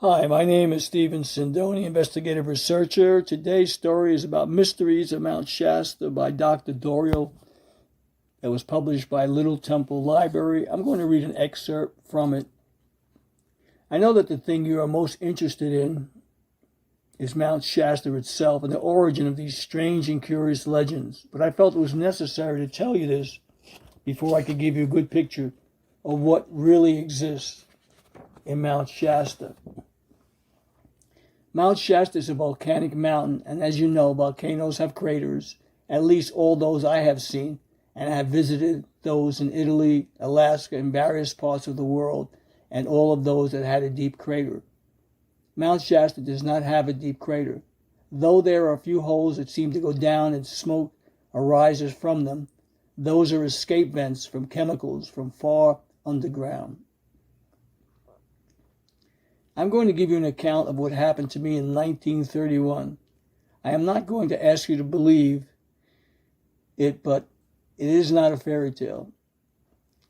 Hi, my name is Stephen Sindoni, investigative researcher. Today's story is about Mysteries of Mount Shasta by Dr. Dorio. It was published by Little Temple Library. I'm going to read an excerpt from it. I know that the thing you are most interested in is Mount Shasta itself and the origin of these strange and curious legends, but I felt it was necessary to tell you this before I could give you a good picture of what really exists in Mount Shasta. Mount Shasta is a volcanic mountain, and as you know, volcanoes have craters, at least all those I have seen, and I have visited those in Italy, Alaska, and various parts of the world, and all of those that had a deep crater. Mount Shasta does not have a deep crater. Though there are a few holes that seem to go down and smoke arises from them, those are escape vents from chemicals from far underground. I'm going to give you an account of what happened to me in 1931. I am not going to ask you to believe it, but it is not a fairy tale.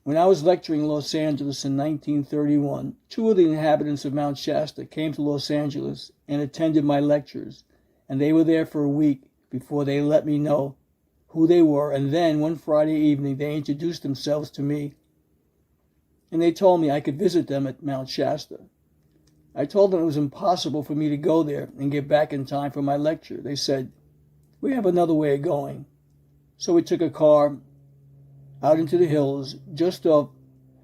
When I was lecturing in Los Angeles in 1931, two of the inhabitants of Mount Shasta came to Los Angeles and attended my lectures, and they were there for a week before they let me know who they were, and then one Friday evening they introduced themselves to me, and they told me I could visit them at Mount Shasta. I told them it was impossible for me to go there and get back in time for my lecture. They said, "We have another way of going." So we took a car out into the hills just off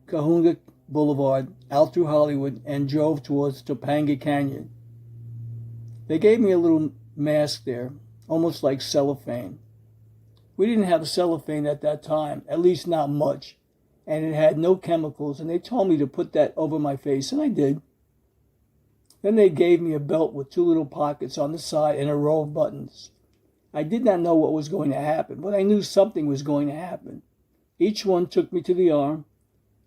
Cahuenga Boulevard, out through Hollywood, and drove towards Topanga Canyon. They gave me a little mask there, almost like cellophane. We didn't have cellophane at that time, at least not much, and it had no chemicals, and they told me to put that over my face, and I did. Then they gave me a belt with two little pockets on the side and a row of buttons. I did not know what was going to happen, but I knew something was going to happen. Each one took me to the arm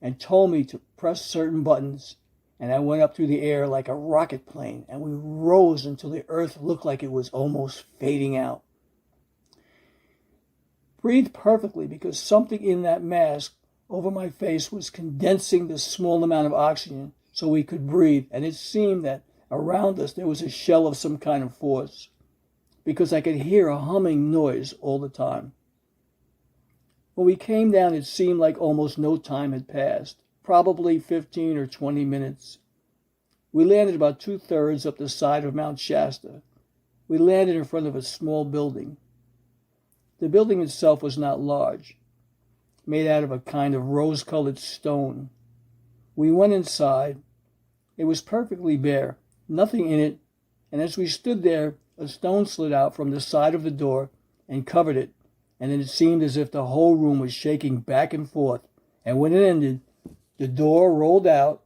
and told me to press certain buttons, and I went up through the air like a rocket plane, and we rose until the earth looked like it was almost fading out. Breathed perfectly because something in that mask over my face was condensing the small amount of oxygen so we could breathe, and it seemed that around us there was a shell of some kind of force, because I could hear a humming noise all the time. When we came down, it seemed like almost no time had passed, probably 15 or 20 minutes. We landed about 2/3 up the side of Mount Shasta. We landed in front of a small building. The building itself was not large, made out of a kind of rose-colored stone. We went inside. It was perfectly bare, nothing in it, and as we stood there, a stone slid out from the side of the door and covered it, and then it seemed as if the whole room was shaking back and forth, and when it ended, the door rolled out.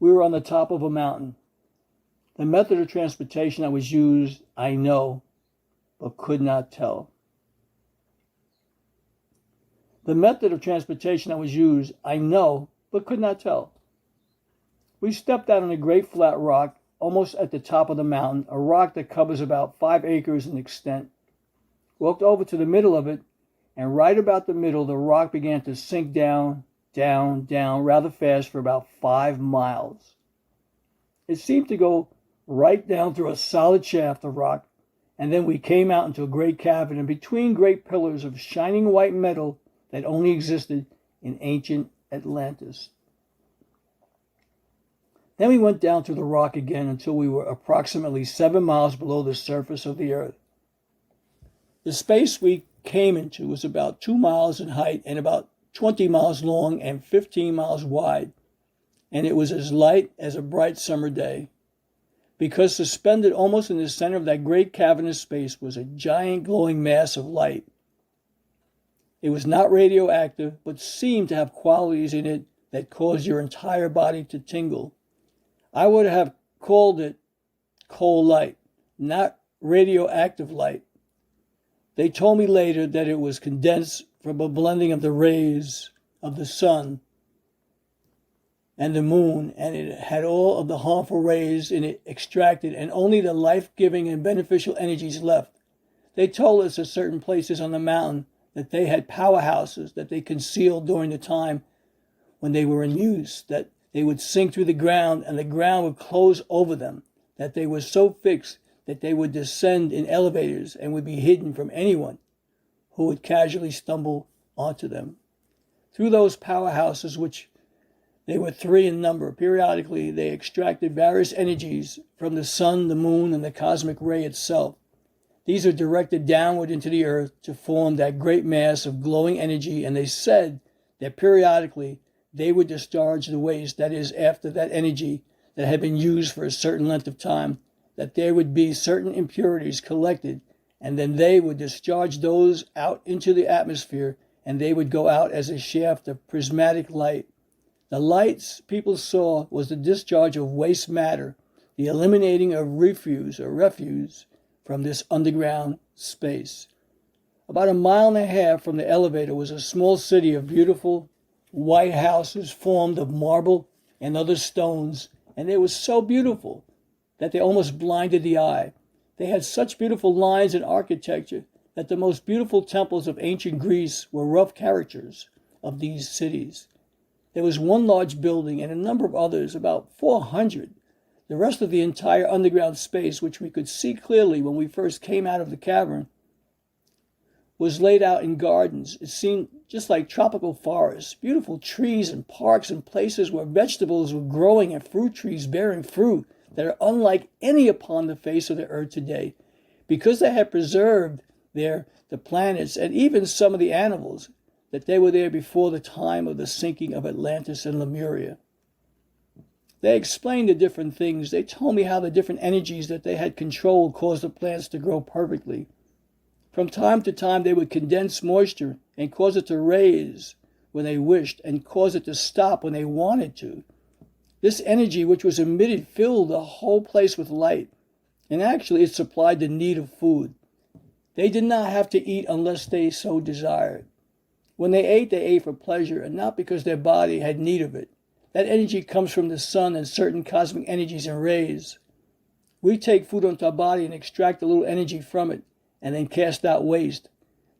We were on the top of a mountain. The method of transportation that was used, I know, but could not tell. The method of transportation that was used, I know, but could not tell. We stepped out on a great flat rock, almost at the top of the mountain, a rock that covers about 5 acres in extent. Walked over to the middle of it, and right about the middle, the rock began to sink down, down, down, rather fast for about 5 miles. It seemed to go right down through a solid shaft of rock, and then we came out into a great cavern, and between great pillars of shining white metal that only existed in ancient Atlantis. Then we went down to the rock again until we were approximately 7 miles below the surface of the earth. The space we came into was about 2 miles in height and about 20 miles long and 15 miles wide, and it was as light as a bright summer day, because suspended almost in the center of that great cavernous space was a giant glowing mass of light. It was not radioactive, but seemed to have qualities in it that caused your entire body to tingle. I would have called it cold light, not radioactive light. They told me later that it was condensed from a blending of the rays of the sun and the moon, and it had all of the harmful rays in it extracted and only the life-giving and beneficial energies left. They told us at certain places on the mountain that they had powerhouses that they concealed during the time when they were in use, that they would sink through the ground and the ground would close over them, that they were so fixed that they would descend in elevators and would be hidden from anyone who would casually stumble onto them. Through those powerhouses, which they were 3 in number, periodically they extracted various energies from the sun, the moon, and the cosmic ray itself. These are directed downward into the earth to form that great mass of glowing energy, and they said that periodically they would discharge the waste, that is, after that energy that had been used for a certain length of time, that there would be certain impurities collected, and then they would discharge those out into the atmosphere, and they would go out as a shaft of prismatic light. The lights people saw was the discharge of waste matter, the eliminating of refuse from this underground space. About 1.5 miles from the elevator was a small city of beautiful white houses formed of marble and other stones, and they were so beautiful that they almost blinded the eye. They had such beautiful lines and architecture that the most beautiful temples of ancient Greece were rough caricatures of these cities. There was one large building and a number of others, about 400. The rest of the entire underground space, which we could see clearly when we first came out of the cavern, was laid out in gardens. It seemed just like tropical forests, beautiful trees and parks and places where vegetables were growing and fruit trees bearing fruit that are unlike any upon the face of the earth today, because they had preserved there the planets and even some of the animals that they were there before the time of the sinking of Atlantis and Lemuria. They explained the different things. They told me how the different energies that they had controlled caused the plants to grow perfectly. From time to time, they would condense moisture and cause it to raise when they wished and cause it to stop when they wanted to. This energy which was emitted filled the whole place with light, and actually it supplied the need of food. They did not have to eat unless they so desired. When they ate for pleasure and not because their body had need of it. That energy comes from the sun and certain cosmic energies and rays. We take food onto our body and extract a little energy from it and then cast out waste.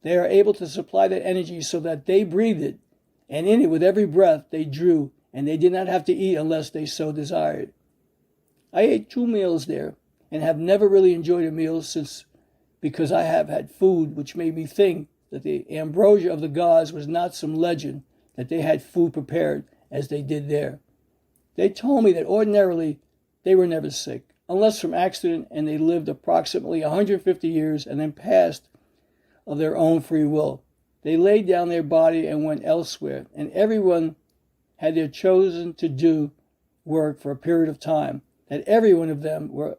They are able to supply that energy so that they breathed it, and in it with every breath they drew, and they did not have to eat unless they so desired. I ate 2 meals there and have never really enjoyed a meal since, because I have had food which made me think that the ambrosia of the gods was not some legend, that they had food prepared as they did there. They told me that ordinarily they were never sick, unless from accident, and they lived approximately 150 years and then passed of their own free will. They laid down their body and went elsewhere, and everyone had their chosen to do work for a period of time, that every one of them were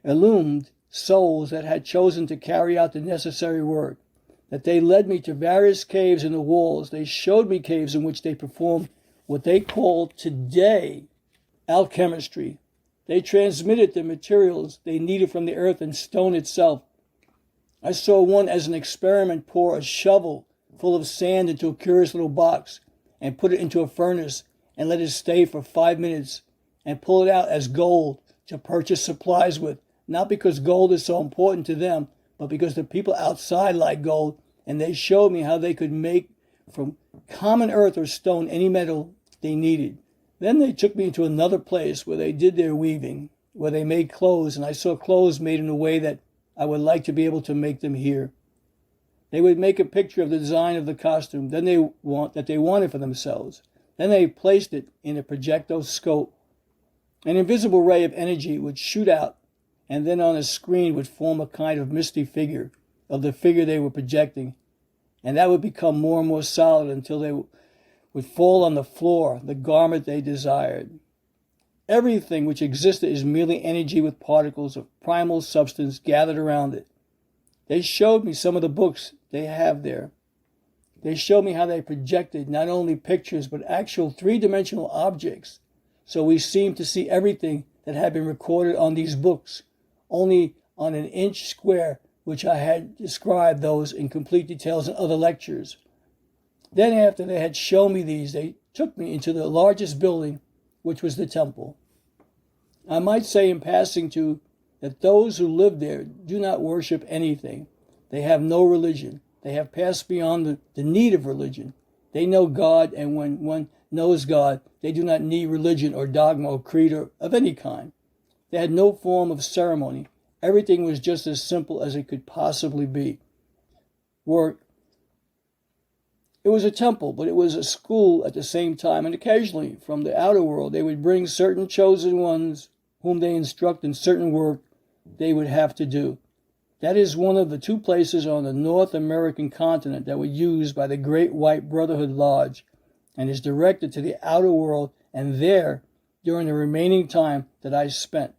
illumined souls that had chosen to carry out the necessary work, that they led me to various caves in the walls. They showed me caves in which they performed what they call today alchemistry. They transmitted the materials they needed from the earth and stone itself. I saw one as an experiment pour a shovel full of sand into a curious little box and put it into a furnace and let it stay for 5 minutes and pull it out as gold to purchase supplies with, not because gold is so important to them, but because the people outside like gold, and they showed me how they could make from common earth or stone any metal they needed. Then they took me into another place where they did their weaving, where they made clothes, and I saw clothes made in a way that I would like to be able to make them here. They would make a picture of the design of the costume that they wanted for themselves. Then they placed it in a projectoscope. An invisible ray of energy would shoot out, and then on a screen would form a kind of misty figure of the figure they were projecting, and that would become more and more solid until they would fall on the floor, the garment they desired. Everything which existed is merely energy with particles of primal substance gathered around it. They showed me some of the books they have there. They showed me how they projected not only pictures but actual three-dimensional objects. So we seemed to see everything that had been recorded on these books, only on an inch square, which I had described those in complete details in other lectures. Then after they had shown me these, they took me into the largest building, which was the temple. I might say in passing too, that those who live there do not worship anything. They have no religion. They have passed beyond the need of religion. They know God, and when one knows God, they do not need religion or dogma or creed of any kind. They had no form of ceremony. Everything was just as simple as it could possibly be. It was a temple, but it was a school at the same time, and occasionally from the outer world they would bring certain chosen ones whom they instruct in certain work they would have to do. That is one of the 2 places on the North American continent that were used by the Great White Brotherhood Lodge and is directed to the outer world, and there, during the remaining time that I spent,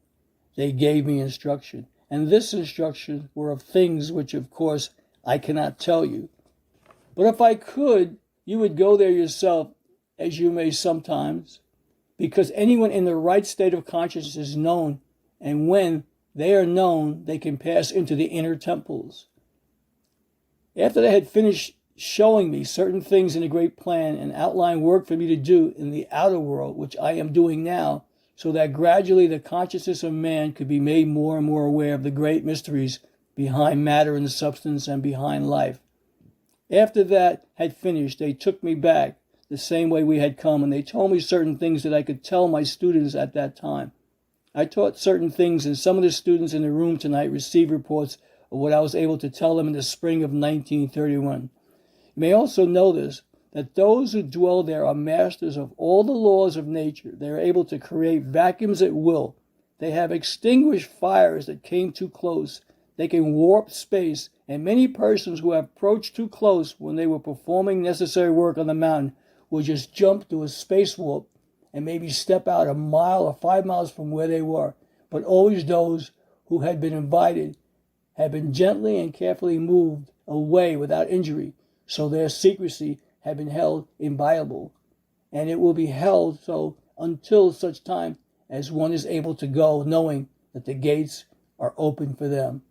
they gave me instruction. And this instruction were of things which, of course, I cannot tell you. But if I could, you would go there yourself, as you may sometimes, because anyone in the right state of consciousness is known, and when they are known, they can pass into the inner temples. After they had finished showing me certain things in the great plan and outlined work for me to do in the outer world, which I am doing now, so that gradually the consciousness of man could be made more and more aware of the great mysteries behind matter and substance and behind life. After that had finished, they took me back the same way we had come, and they told me certain things that I could tell my students at that time. I taught certain things, and some of the students in the room tonight received reports of what I was able to tell them in the spring of 1931. You may also notice that those who dwell there are masters of all the laws of nature. They are able to create vacuums at will. They have extinguished fires that came too close. They can warp space, and many persons who have approached too close when they were performing necessary work on the mountain will just jump to a space warp and maybe step out a mile or 5 miles from where they were. But always those who had been invited had been gently and carefully moved away without injury, so their secrecy had been held inviolable, and it will be held so until such time as one is able to go, knowing that the gates are open for them.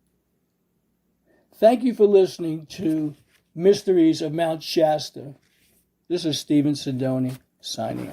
Thank you for listening to Mysteries of Mount Shasta. This is Stephen Sidoni signing out.